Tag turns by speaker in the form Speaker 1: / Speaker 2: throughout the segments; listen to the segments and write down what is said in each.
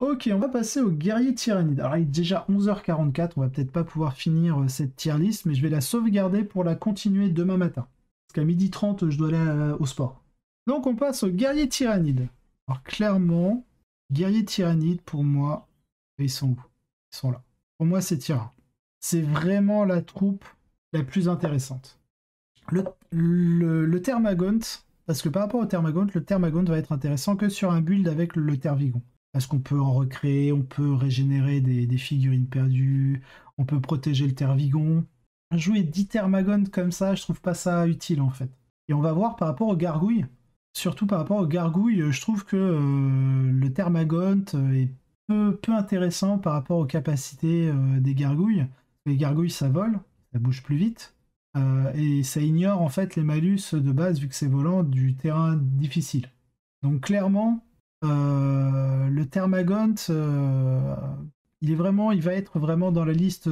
Speaker 1: Ok, on va passer au guerrier tyrannide. Alors il est déjà 11h44, on va peut-être pas pouvoir finir cette tier list, mais je vais la sauvegarder pour la continuer demain matin. Parce qu'à 12h30, je dois aller au sport. Donc on passe au guerrier tyrannide. Alors clairement, guerrier tyrannide pour moi, ils sont où? Ils sont là. Pour moi c'est Tyran. C'est vraiment la troupe la plus intéressante. Le Thermagant, parce que par rapport au Thermagant, le Thermagant va être intéressant que sur un build avec le Tervigon. Parce qu'on peut en recréer, on peut régénérer des figurines perdues, on peut protéger le Tervigon. Jouer 10 Thermagant comme ça, je trouve pas ça utile en fait. Et on va voir par rapport aux gargouilles. Surtout par rapport aux gargouilles, je trouve que le Thermagant est peu intéressant par rapport aux capacités des gargouilles. Les gargouilles, ça vole, ça bouge plus vite. Et ça ignore en fait les malus de base, vu que c'est volant, du terrain difficile. Donc clairement, le Thermagant, il va être vraiment dans la liste,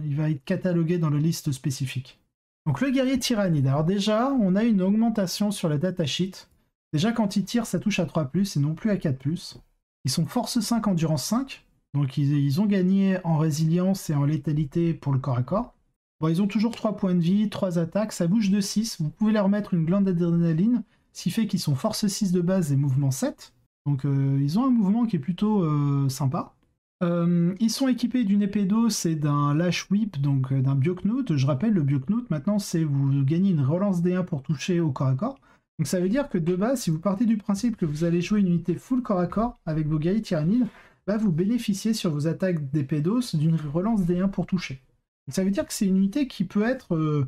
Speaker 1: il va être catalogué dans la liste spécifique. Donc le guerrier tyrannide. Alors déjà, on a une augmentation sur la datasheet. Déjà, quand il tire, ça touche à 3+, et non plus à 4+. Ils sont force 5, endurance 5. Donc ils ont gagné en résilience et en létalité pour le corps à corps. Bon, ils ont toujours 3 points de vie, 3 attaques, ça bouge de 6. Vous pouvez leur mettre une glande d'adrénaline, ce qui fait qu'ils sont force 6 de base et mouvement 7. Donc ils ont un mouvement qui est plutôt sympa. Ils sont équipés d'une épée d'os et d'un lash whip, donc d'un bioknout. Je rappelle, le bioknout, maintenant, c'est vous gagnez une relance D1 pour toucher au corps à corps. Donc ça veut dire que de base, si vous partez du principe que vous allez jouer une unité full corps à corps avec vos guerriers tyrannides, bah, vous bénéficiez sur vos attaques d'épée d'os d'une relance D1 pour toucher. Donc ça veut dire que c'est une unité qui peut être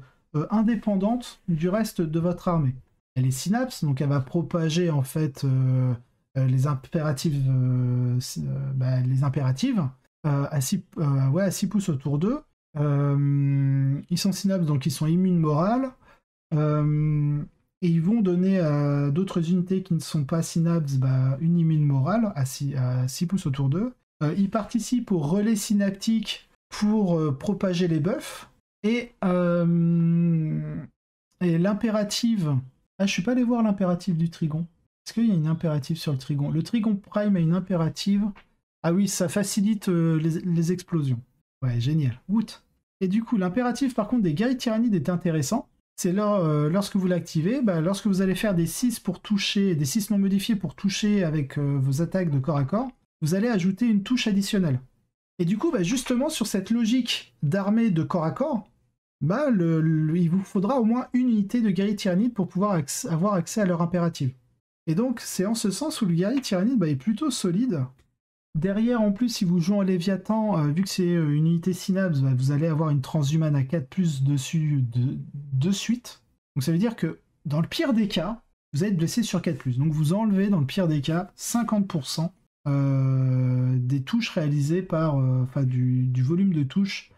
Speaker 1: indépendante du reste de votre armée. Elle est synapse, donc elle va propager en fait les impératives, à 6 pouces autour d'eux. Ils sont synapses, donc ils sont immunes morales. Et ils vont donner à d'autres unités qui ne sont pas synapses une immune morale à 6 pouces autour d'eux. Ils participent au relais synaptique pour propager les buffs. Et l'impérative... Ah, je suis pas allé voir l'impérative du Trigon. Est-ce qu'il y a une impérative sur le Trigon? Le Trigon Prime a une impérative. Ah oui, ça facilite les explosions. Ouais, génial. Woot. Et du coup, l'impérative par contre des guerriers tyrannides est intéressant. C'est lorsque vous l'activez, lorsque vous allez faire des 6 pour toucher, des 6 non modifiés pour toucher avec vos attaques de corps à corps, vous allez ajouter une touche additionnelle. Et du coup, justement, sur cette logique d'armée de corps à corps, il vous faudra au moins une unité de guerrier tyrannide pour pouvoir avoir accès à leur impérative. Et donc, c'est en ce sens où le guerrier tyrannide est plutôt solide. Derrière, en plus, si vous jouez en Léviathan, vu que c'est une unité synapse, vous allez avoir une transhumane à 4+, dessus de suite. Donc ça veut dire que, dans le pire des cas, vous êtes blessé sur 4+. Donc vous enlevez, dans le pire des cas, 50% des touches réalisées par... du volume de touches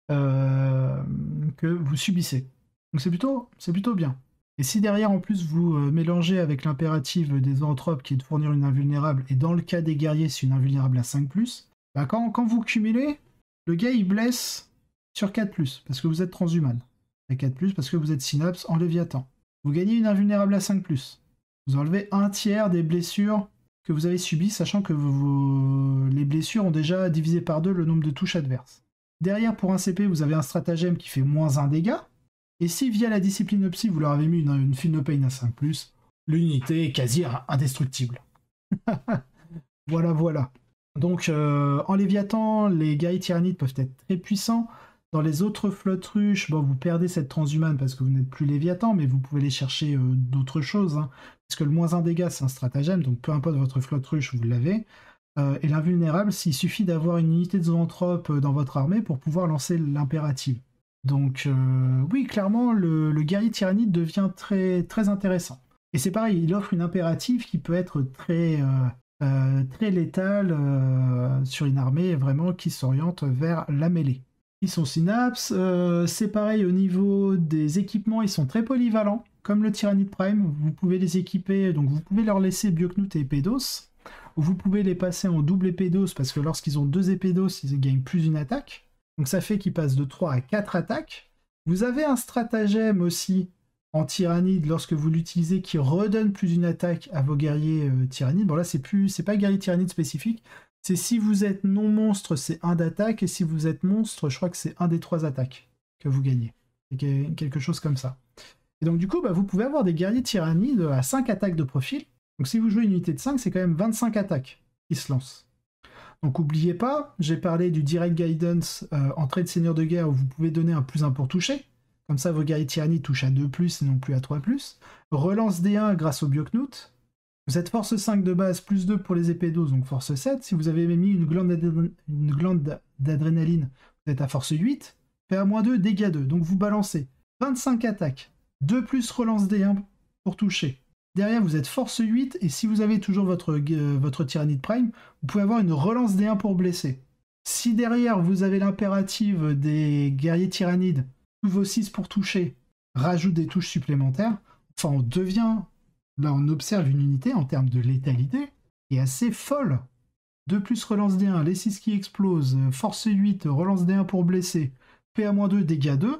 Speaker 1: que vous subissez. Donc c'est plutôt bien. Et si derrière, en plus, vous mélangez avec l'impérative des zoanthropes qui est de fournir une invulnérable, et dans le cas des guerriers, c'est une invulnérable à 5+, quand vous cumulez, le gars, il blesse sur 4+, parce que vous êtes transhumane. À 4+, parce que vous êtes synapse en Léviathan. Vous gagnez une invulnérable à 5+. Vous enlevez un tiers des blessures que vous avez subies, sachant que les blessures ont déjà divisé par 2 le nombre de touches adverses. Derrière, pour un CP, vous avez un stratagème qui fait -1 dégâts. Et si via la discipline psy, vous leur avez mis une Feel No Pain à 5+, l'unité est quasi indestructible. Voilà. Donc, en Léviathan, les guerriers tyrannides peuvent être très puissants. Dans les autres flottes ruches, vous perdez cette transhumane parce que vous n'êtes plus Léviathan, mais vous pouvez aller chercher d'autres choses. Parce que le -1 dégâts, c'est un stratagème, donc peu importe votre flotte ruche, vous l'avez. Et l'invulnérable, il suffit d'avoir une unité de zoanthrope dans votre armée pour pouvoir lancer l'impérative. Donc oui, clairement, le guerrier tyrannide devient très, très intéressant. Et c'est pareil, il offre une impérative qui peut être très létale sur une armée vraiment qui s'oriente vers la mêlée. Ils sont synapses, c'est pareil au niveau des équipements, ils sont très polyvalents, comme le Tyrannide Prime, vous pouvez les équiper, donc vous pouvez leur laisser Bioknout et épée d'os, ou vous pouvez les passer en double épée d'os, parce que lorsqu'ils ont 2 épées d'os, ils gagnent plus une attaque. Donc ça fait qu'ils passent de 3 à 4 attaques. Vous avez un stratagème aussi en tyrannide lorsque vous l'utilisez qui redonne plus une attaque à vos guerriers tyrannides. Bon là c'est pas guerrier tyrannide spécifique, C'est si vous êtes non monstre, c'est 1 d'attaque, et si vous êtes monstre, je crois que c'est 1 des 3 attaques que vous gagnez. C'est quelque chose comme ça. Et donc du coup, bah, vous pouvez avoir des guerriers tyrannides à 5 attaques de profil. Donc si vous jouez une unité de 5, c'est quand même 25 attaques qui se lancent. Donc n'oubliez pas, j'ai parlé du Direct Guidance entrée de seigneur de guerre où vous pouvez donner un +1 pour toucher. Comme ça, vos guerriers tyrannides touchent à 2+, et non plus à 3+. Relance D1 grâce au Bioknout. Vous êtes force 5 de base, +2 pour les épées d'os, donc force 7. Si vous avez mis une glande d'adrénaline, vous êtes à force 8. PA-2, dégâts 2. Donc vous balancez 25 attaques, 2 plus relance D1 pour toucher. Derrière, vous êtes force 8, et si vous avez toujours votre tyrannide prime, vous pouvez avoir une relance D1 pour blesser. Si derrière, vous avez l'impérative des guerriers tyrannides, tous vos 6 pour toucher, rajoute des touches supplémentaires, enfin on devient... Là, on observe une unité en termes de létalité qui est assez folle. 2 plus relance D1, les 6 qui explosent, force 8, relance D1 pour blesser, PA-2, dégâts 2.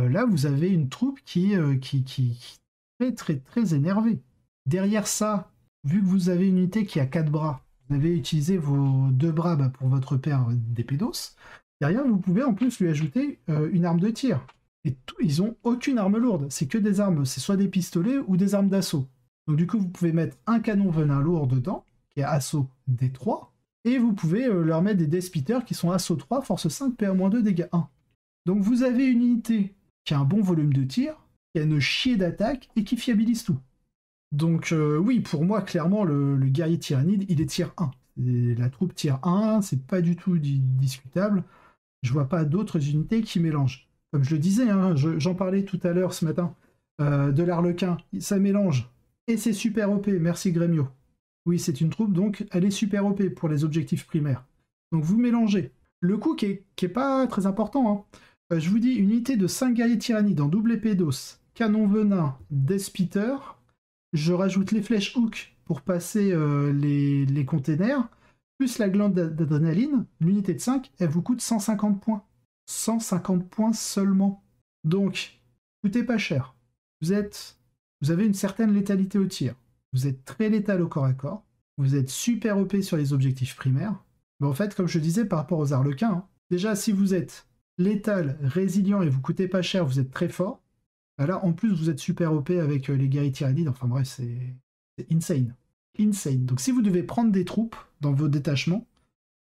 Speaker 1: Là, vous avez une troupe qui est très très énervée. Derrière ça, vu que vous avez une unité qui a 4 bras, vous avez utilisé vos 2 bras pour votre paire d'épée d'os. Derrière, vous pouvez en plus lui ajouter une arme de tir. Et ils ont aucune arme lourde, c'est que des armes, c'est soit des pistolets ou des armes d'assaut. Donc du coup, vous pouvez mettre un canon venin lourd dedans, qui est assaut D3, et vous pouvez leur mettre des Death Spitters qui sont assaut 3, force 5, PA-2, dégâts 1. Donc vous avez une unité qui a un bon volume de tir, qui a une chier d'attaque et qui fiabilise tout. Donc oui, pour moi, clairement, le guerrier tyrannide, il est tier 1. La troupe tier 1, c'est pas du tout discutable. Je vois pas d'autres unités qui mélangent. Comme je le disais, hein, j'en parlais tout à l'heure ce matin, de l'Arlequin, ça mélange. Et c'est super OP, merci Gremio. Oui, c'est une troupe, donc elle est super OP pour les objectifs primaires. Donc vous mélangez. Le coup qui est pas très important, hein. Je vous dis, une unité de 5 guerriers tyrannides en double épée d'os, canon venin, Death Spitter, je rajoute les flèches hook pour passer les containers, plus la glande d'adrénaline, l'unité de 5, elle vous coûte 150 points. 150 points seulement. Donc, coûtez pas cher. Vous avez une certaine létalité au tir. Vous êtes très létal au corps à corps. Vous êtes super OP sur les objectifs primaires. Mais en fait, comme je disais par rapport aux Arlequins, hein, déjà si vous êtes létal, résilient et vous coûtez pas cher, vous êtes très fort. Bah là, en plus, vous êtes super OP avec les guerriers tyrannides. Enfin bref, c'est insane. Insane. Donc si vous devez prendre des troupes dans vos détachements,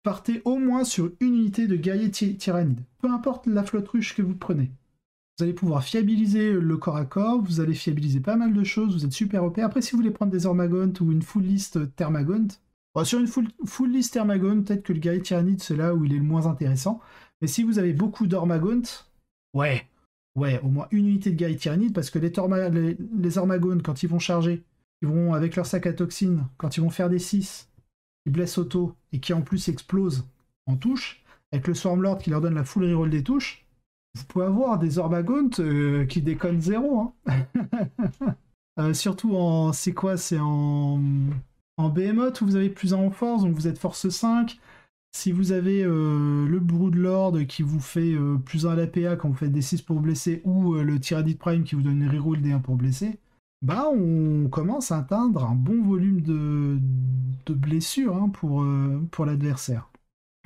Speaker 1: partez au moins sur une unité de guerriers tyrannides. Peu importe la flotte ruche que vous prenez. Vous allez pouvoir fiabiliser le corps à corps, vous allez fiabiliser pas mal de choses, vous êtes super OP. Après, si vous voulez prendre des Ormagontes ou une full list Thermagonte, bon, sur une full list Thermagonte, peut-être que le guerrier tyrannide, c'est là où il est le moins intéressant. Mais si vous avez beaucoup d'Ormagonte, ouais, au moins une unité de guerrier tyrannide, parce que les Ormagontes, quand ils vont charger, ils vont, avec leur sac à toxines, quand ils vont faire des 6, qui blessent auto et qui en plus explosent en touche, avec le Swarmlord qui leur donne la full reroll des touches, vous pouvez avoir des Ormagontes qui déconnent 0. Hein. Surtout en... C'est quoi? C'est en Behemoth où vous avez plus 1 en force, donc vous êtes force 5. Si vous avez le Broodlord qui vous fait plus 1 à la PA quand vous faites des 6 pour blesser, ou le Tyrannide Prime qui vous donne une reroll des 1 pour blesser, bah on commence à atteindre un bon volume de blessures hein, pour l'adversaire.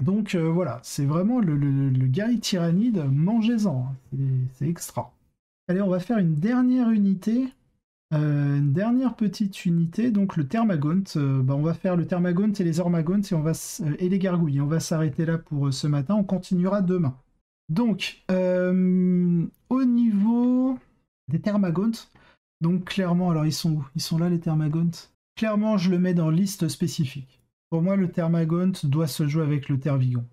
Speaker 1: Donc voilà, c'est vraiment le guerrier tyrannide, mangez-en, hein, c'est extra. Allez, on va faire une dernière unité, une dernière petite unité, donc le Thermagonte. On va faire le Thermagonte et les Ormagontes et les Gargouilles. On va s'arrêter là pour ce matin, on continuera demain. Donc, au niveau des Thermagontes, donc clairement, alors ils sont où? Ils sont là les Thermagontes. Clairement, je le mets dans liste spécifique. Pour moi, le Thermagonte doit se jouer avec le Tervigon.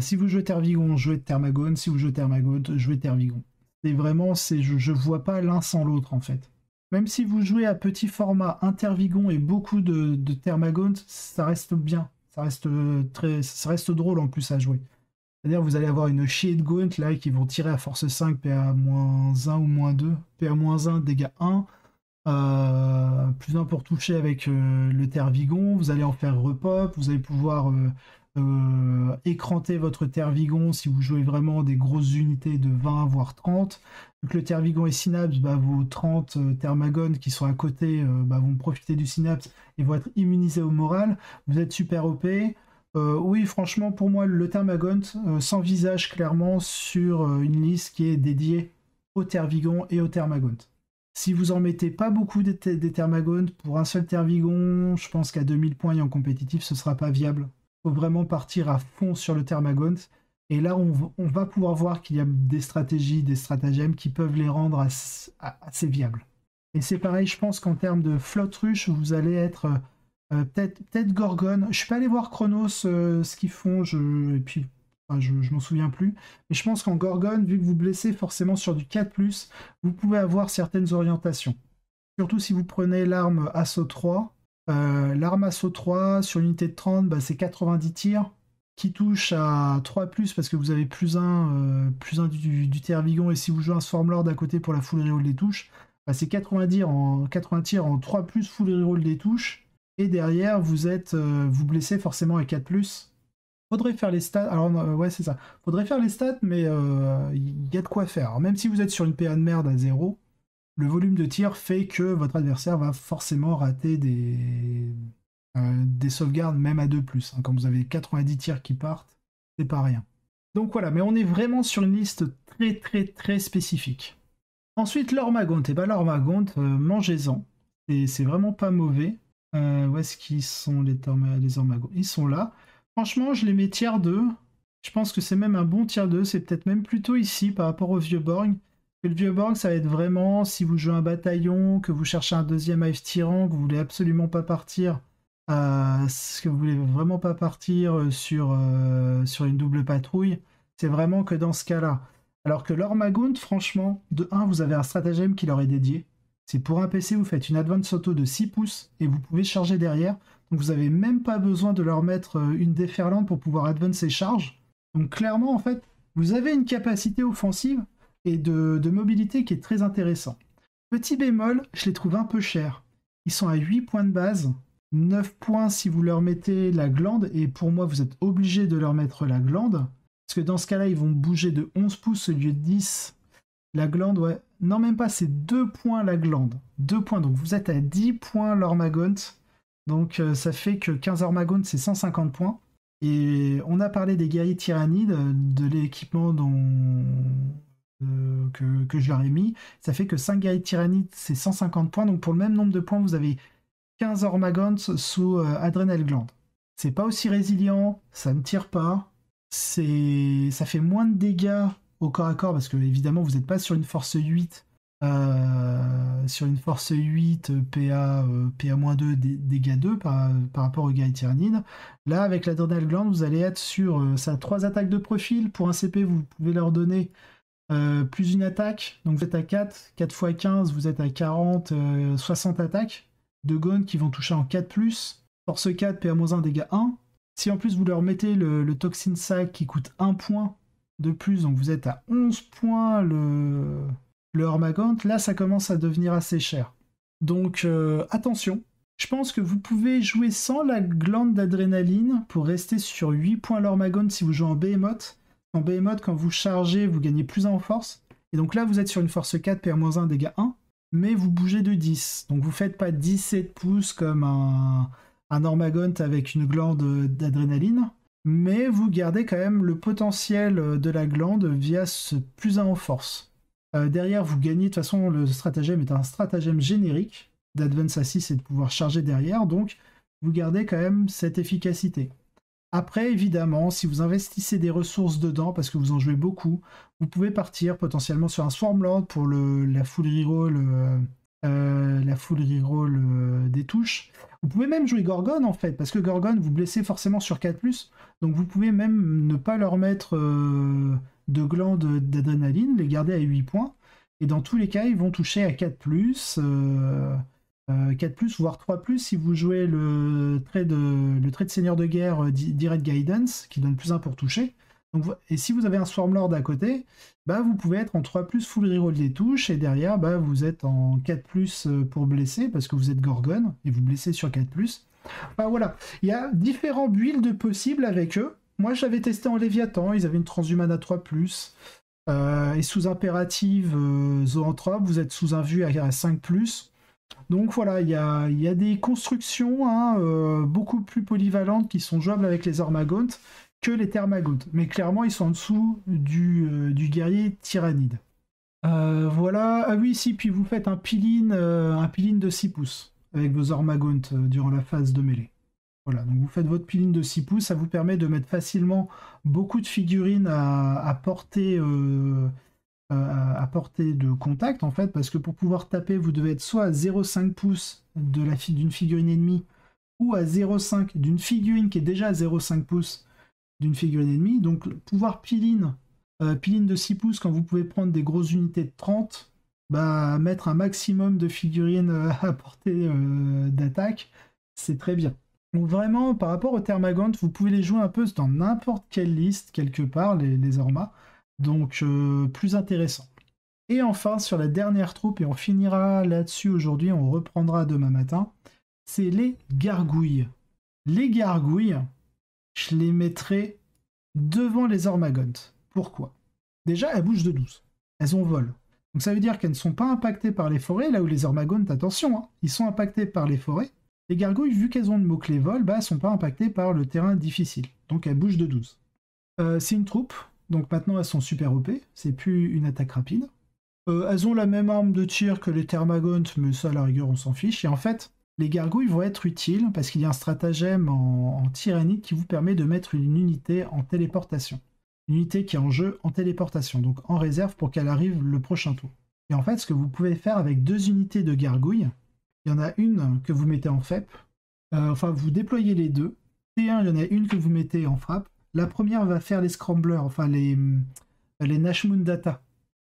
Speaker 1: Si vous jouez Tervigon, jouez Thermagonte. Si vous jouez Thermagonte, jouez Tervigon. C'est vraiment, je vois pas l'un sans l'autre en fait. Même si vous jouez à petit format, un Tervigon et beaucoup de Thermagonte, ça reste bien. Ça reste drôle en plus à jouer. C'est-à-dire vous allez avoir une chier de gaunt là qui vont tirer à force 5, PA-1 ou -2, PA-1, dégâts 1. Plus 1 pour toucher avec le Tervigon, vous allez en faire repop, vous allez pouvoir écranter votre Tervigon si vous jouez vraiment des grosses unités de 20 voire 30. Vu que le Tervigon et Synapse, vos 30 Thermagones qui sont à côté vont profiter du Synapse et vont être immunisés au moral. Vous êtes super OP. Oui, franchement, pour moi, le Thermagant s'envisage clairement sur une liste qui est dédiée au Tervigon et au Thermagant. Si vous en mettez pas beaucoup des Thermagons, pour un seul Tervigon, je pense qu'à 2000 points et en compétitif, ce sera pas viable. Il faut vraiment partir à fond sur le Thermagant. Et là, on va pouvoir voir qu'il y a des stratégies, des stratagèmes qui peuvent les rendre assez viables. Et c'est pareil, je pense qu'en termes de flotte rush, vous allez être peut-être Gorgon. Je suis pas allé voir Chronos ce qu'ils font, et puis je m'en souviens plus. Mais je pense qu'en Gorgon, vu que vous blessez forcément sur du 4+, vous pouvez avoir certaines orientations. Surtout si vous prenez l'arme Assaut 3. L'arme Assaut 3 sur l'unité de 30, c'est 90 tirs qui touche à 3+, parce que vous avez +1 du Tervigon, et si vous jouez un Swarmlord à côté pour la full reroll des touches, c'est 80 tirs en 3+, full reroll des touches, et derrière vous blessez forcément à 4+. Faudrait faire les stats, alors ouais c'est ça, faudrait faire les stats, mais il y a de quoi faire. Alors, même si vous êtes sur une PA de merde à 0, le volume de tir fait que votre adversaire va forcément rater des sauvegardes même à 2+. Quand vous avez 90 tirs qui partent, c'est pas rien. Donc voilà, mais on est vraiment sur une liste très très très spécifique. Ensuite, l'Ormagont. Et l'Ormagont, mangez-en. C'est vraiment pas mauvais. Où est-ce qu'ils sont les Ormagont? Ils sont là. Franchement, je les mets tier 2. Je pense que c'est même un bon tier 2. C'est peut-être même plutôt ici par rapport au Vieux Borg. Le Vieux Borg, ça va être vraiment si vous jouez un bataillon, que vous cherchez un deuxième Hive Tyran, que vous voulez absolument pas partir. Que vous voulez vraiment pas partir sur une double patrouille, c'est vraiment que dans ce cas-là. Alors que l'Ormagont, franchement, de 1, vous avez un stratagème qui leur est dédié. C'est pour un PC, vous faites une advance auto de 6 pouces et vous pouvez charger derrière. Donc vous n'avez même pas besoin de leur mettre une déferlante pour pouvoir advance et charge. Donc clairement, en fait, vous avez une capacité offensive et de mobilité qui est très intéressant. Petit bémol, je les trouve un peu chers. Ils sont à 8 points de base. 9 points si vous leur mettez la glande, et pour moi vous êtes obligé de leur mettre la glande, parce que dans ce cas-là ils vont bouger de 11 pouces au lieu de 10. La glande, ouais, non même pas, c'est 2 points la glande, 2 points, donc vous êtes à 10 points l'Ormagont, donc ça fait que 15 Ormagont c'est 150 points, et on a parlé des guerriers tyrannides, de l'équipement que je leur ai mis, ça fait que 5 guerriers tyrannides c'est 150 points, donc pour le même nombre de points vous avez 15 Ormagons sous Adrenal Gland. C'est pas aussi résilient, ça ne tire pas, ça fait moins de dégâts au corps à corps, parce que évidemment vous n'êtes pas sur une force 8, sur une force 8 PA-2, dégâts 2 par rapport au guerrier tyrannide. Là, avec l'Adrenal Gland, vous allez être sur 3 attaques de profil. Pour un CP, vous pouvez leur donner plus une attaque, donc vous êtes à 4 x 15, vous êtes à 40, 60 attaques de Gone qui vont toucher en 4+, force 4, PA-1, dégâts 1. Si en plus vous leur mettez le Toxin Sac qui coûte 1 point de plus, donc vous êtes à 11 points le Ormagont, là ça commence à devenir assez cher. Donc attention, je pense que vous pouvez jouer sans la glande d'adrénaline pour rester sur 8 points l'Ormagont si vous jouez en Behemoth. En Behemoth, quand vous chargez, vous gagnez plus 1 en force. Et donc là vous êtes sur une force 4, PA-1, dégâts 1. Mais vous bougez de 10. Donc vous faites pas 17 pouces comme un Ormagont avec une glande d'adrénaline, mais vous gardez quand même le potentiel de la glande via ce plus 1 en force. Derrière, vous gagnez, de toute façon, le stratagème est un stratagème générique d'Advance à 6 et de pouvoir charger derrière, donc vous gardez quand même cette efficacité. Après, évidemment, si vous investissez des ressources dedans, parce que vous en jouez beaucoup, vous pouvez partir potentiellement sur un Swarmlord pour la full reroll, des touches. Vous pouvez même jouer Gorgon, en fait, parce que Gorgon, vous blessez forcément sur 4+, donc vous pouvez même ne pas leur mettre de glande d'adrénaline, les garder à 8 points, et dans tous les cas, ils vont toucher à 4+, 4+, voire 3+, si vous jouez le trait de Seigneur de Guerre Direct Guidance, qui donne plus 1 pour toucher. Donc, et si vous avez un Swarmlord à côté, vous pouvez être en 3+, full reroll des touches, et derrière, vous êtes en 4+, pour blesser, parce que vous êtes Gorgon, et vous blessez sur 4+. Voilà, il y a différents builds possibles avec eux. Moi, j'avais testé en Léviathan, ils avaient une transhumane à 3+. Et sous impérative zoanthrope, vous êtes sous un vue à 5+. Donc voilà, il y a des constructions hein, beaucoup plus polyvalentes qui sont jouables avec les Ormagontes que les Thermagontes. Mais clairement, ils sont en dessous du guerrier tyrannide. Voilà. Ah oui, si, puis vous faites un piline de 6 pouces avec vos Ormagontes durant la phase de mêlée. Voilà, donc vous faites votre piline de 6 pouces, ça vous permet de mettre facilement beaucoup de figurines à portée de contact en fait, parce que pour pouvoir taper, vous devez être soit à 0,5 pouces d'une figurine ennemie, ou à 0,5 d'une figurine qui est déjà à 0,5 pouces d'une figurine ennemie. Donc pouvoir piline de 6 pouces quand vous pouvez prendre des grosses unités de 30, bah, mettre un maximum de figurines à portée d'attaque, c'est très bien. Donc vraiment, par rapport aux Thermagontes, vous pouvez les jouer un peu dans n'importe quelle liste, quelque part, les Ormas. Donc plus intéressant. Et enfin, sur la dernière troupe, et on finira là-dessus aujourd'hui, on reprendra demain matin, c'est les Gargouilles. Les Gargouilles, je les mettrai devant les Ormagontes. Pourquoi? Déjà, elles bougent de 12. Elles ont vol. Donc ça veut dire qu'elles ne sont pas impactées par les forêts, là où les Ormagontes, attention, hein, ils sont impactés par les forêts. Les Gargouilles, vu qu'elles ont le mot-clé vol, bah, elles ne sont pas impactées par le terrain difficile. Donc elles bougent de 12. C'est une troupe. Donc maintenant elles sont super OP, c'est plus une attaque rapide. Elles ont la même arme de tir que les Thermagontes, mais ça à la rigueur on s'en fiche. Et en fait, les Gargouilles vont être utiles parce qu'il y a un stratagème en tyrannide qui vous permet de mettre une unité en téléportation. Une unité qui est en jeu en téléportation, donc en réserve pour qu'elle arrive le prochain tour. Et en fait, ce que vous pouvez faire avec 2 unités de Gargouilles, il y en a une que vous mettez en FEP, enfin vous déployez les deux. T1, il y en a une que vous mettez en frappe. La première va faire les scramblers, enfin les Nashmoon Data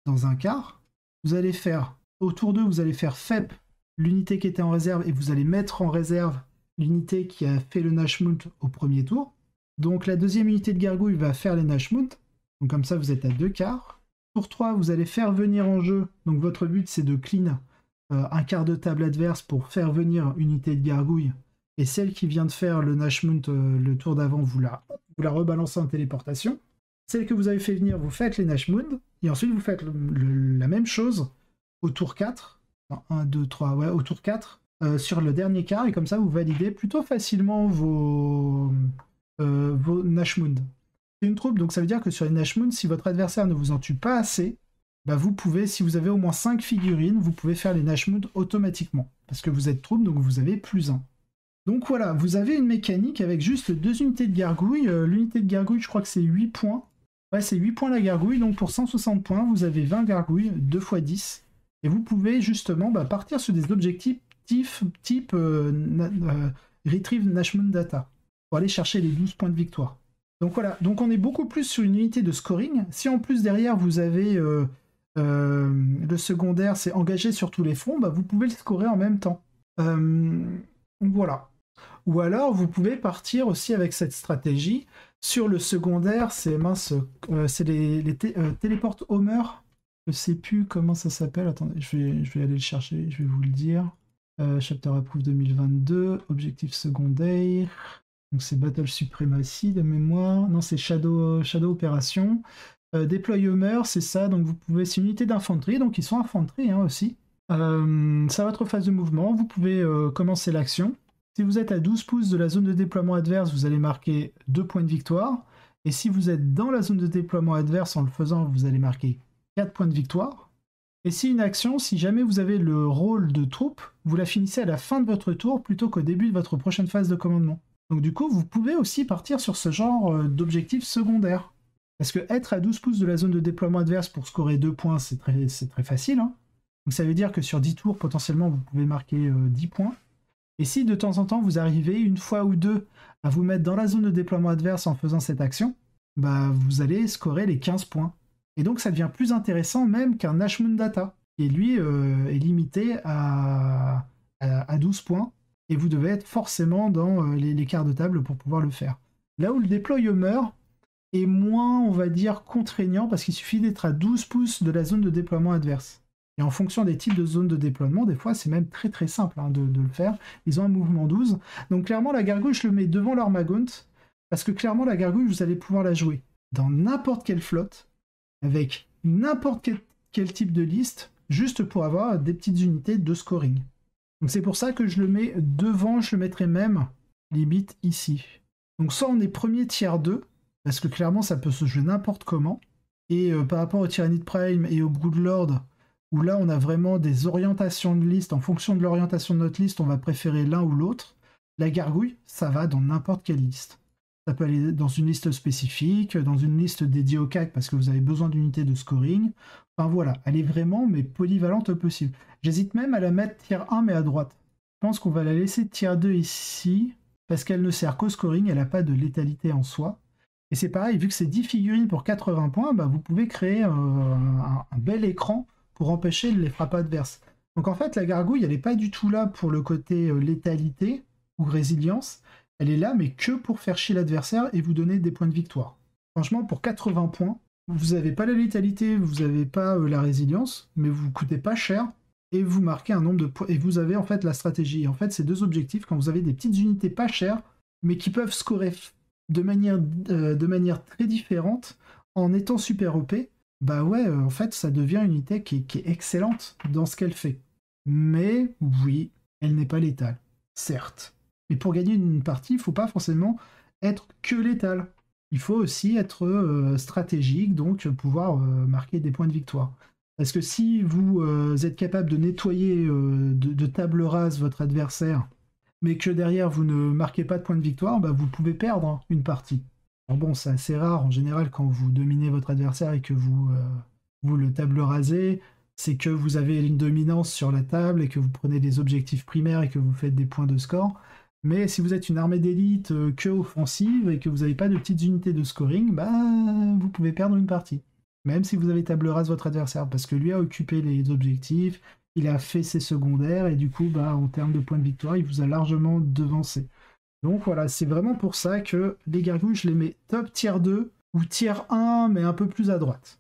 Speaker 1: dans un quart. Vous allez faire, autour d'eux, vous allez faire FEP, l'unité qui était en réserve, et vous allez mettre en réserve l'unité qui a fait le Nashmoon au premier tour. Donc la deuxième unité de Gargouille va faire les Nashmoon. Donc comme ça, vous êtes à 2 quarts. Tour 3, vous allez faire venir en jeu. Donc votre but, c'est de clean un quart de table adverse pour faire venir une unité de Gargouille. Et celle qui vient de faire le Nashmoon le tour d'avant, vous la rebalancez en téléportation. Celle que vous avez fait venir, vous faites les Nashmoon, et ensuite vous faites la même chose au tour 4. Non, 1, 2, 3, ouais, au tour 4, sur le dernier quart, et comme ça vous validez plutôt facilement vos Nashmoon. C'est une troupe, donc ça veut dire que sur les Nashmoon, si votre adversaire ne vous en tue pas assez, bah vous pouvez, si vous avez au moins 5 figurines, vous pouvez faire les Nashmoon automatiquement. Parce que vous êtes troupe, donc vous avez +1. Donc voilà, vous avez une mécanique avec juste 2 unités de gargouille. L'unité de gargouille, je crois que c'est 8 points. Ouais, c'est 8 points la gargouille, donc pour 160 points, vous avez 20 gargouilles, 2 x 10. Et vous pouvez justement partir sur des objectifs type Retrieve Nashmoon Data, pour aller chercher les 12 points de victoire. Donc voilà, donc on est beaucoup plus sur une unité de scoring. Si en plus derrière vous avez le secondaire, c'est engagé sur tous les fronts, vous pouvez le scorer en même temps. Donc voilà. Ou alors vous pouvez partir aussi avec cette stratégie. Sur le secondaire, c'est les téléportes Homer. Je sais plus comment ça s'appelle. Attendez, je vais aller le chercher, je vais vous le dire. Chapter Approve 2022, objectif secondaire. Donc c'est Battle Supremacy de mémoire. Non, c'est Shadow Opération. Deploy Homer, c'est ça. Donc vous pouvez, c'est une unité d'infanterie, donc ils sont infanterie aussi. Ça va votre phase de mouvement. Vous pouvez commencer l'action. Si vous êtes à 12 pouces de la zone de déploiement adverse, vous allez marquer 2 points de victoire. Et si vous êtes dans la zone de déploiement adverse en le faisant, vous allez marquer 4 points de victoire. Et si une action, si jamais vous avez le rôle de troupe, vous la finissez à la fin de votre tour plutôt qu'au début de votre prochaine phase de commandement. Donc du coup, vous pouvez aussi partir sur ce genre d'objectif secondaire. Parce que être à 12 pouces de la zone de déploiement adverse pour scorer 2 points, c'est très facile. Hein. Donc ça veut dire que sur 10 tours, potentiellement, vous pouvez marquer 10 points. Et si de temps en temps, vous arrivez une fois ou deux à vous mettre dans la zone de déploiement adverse en faisant cette action, vous allez scorer les 15 points. Et donc ça devient plus intéressant même qu'un Nashmoon Data, qui lui est limité à 12 points, et vous devez être forcément dans les quarts de table pour pouvoir le faire. Là où le Deploy Homer est moins, on va dire, contraignant, parce qu'il suffit d'être à 12 pouces de la zone de déploiement adverse. Et en fonction des types de zones de déploiement, des fois c'est même très simple de le faire. Ils ont un mouvement 12. Donc clairement la gargouille, je le mets devant l'Ormagaunt, parce que clairement la gargouille, vous allez pouvoir la jouer dans n'importe quelle flotte, avec n'importe quel type de liste, juste pour avoir des petites unités de scoring. Donc c'est pour ça que je le mets devant, je le mettrai même limite ici. Donc soit on est premier tiers 2, parce que clairement ça peut se jouer n'importe comment, et par rapport au Tyrannide Prime et au Broodlord, où là on a vraiment des orientations de liste, en fonction de l'orientation de notre liste, on va préférer l'un ou l'autre. La gargouille, ça va dans n'importe quelle liste. Ça peut aller dans une liste spécifique, dans une liste dédiée au CAC parce que vous avez besoin d'unités de scoring. Enfin voilà, elle est vraiment mais polyvalente au possible. J'hésite même à la mettre tier 1 mais à droite. Je pense qu'on va la laisser tier 2 ici parce qu'elle ne sert qu'au scoring, elle n'a pas de létalité en soi. Et c'est pareil, vu que c'est 10 figurines pour 80 points, bah vous pouvez créer un bel écran pour empêcher les frappes adverses. Donc en fait, la gargouille, elle n'est pas du tout là pour le côté létalité ou résilience. Elle est là, mais que pour faire chier l'adversaire et vous donner des points de victoire. Franchement, pour 80 points, vous n'avez pas la létalité, vous n'avez pas la résilience, mais vous ne coûtez pas cher et vous marquez un nombre de points. Et vous avez en fait la stratégie. Et en fait, ces deux objectifs, quand vous avez des petites unités pas chères, mais qui peuvent scorer de manière très différente en étant super OP, bah ouais, en fait, ça devient une unité qui est excellente dans ce qu'elle fait. Mais oui, elle n'est pas létale, certes. Mais pour gagner une partie, il ne faut pas forcément être que létal. Il faut aussi être stratégique, donc pouvoir marquer des points de victoire. Parce que si vous êtes capable de nettoyer de table rase votre adversaire, mais que derrière vous ne marquez pas de points de victoire, bah, vous pouvez perdre une partie. Alors bon, c'est assez rare en général quand vous dominez votre adversaire et que vous le table rasez, c'est que vous avez une dominance sur la table et que vous prenez des objectifs primaires et que vous faites des points de score. Mais si vous êtes une armée d'élite que offensive et que vous n'avez pas de petites unités de scoring, bah vous pouvez perdre une partie. Même si vous avez table rase votre adversaire, parce que lui a occupé les objectifs, il a fait ses secondaires, et du coup, bah, en termes de points de victoire, il vous a largement devancé. Donc voilà, c'est vraiment pour ça que les gargouilles, je les mets top tier 2 ou tier 1, mais un peu plus à droite.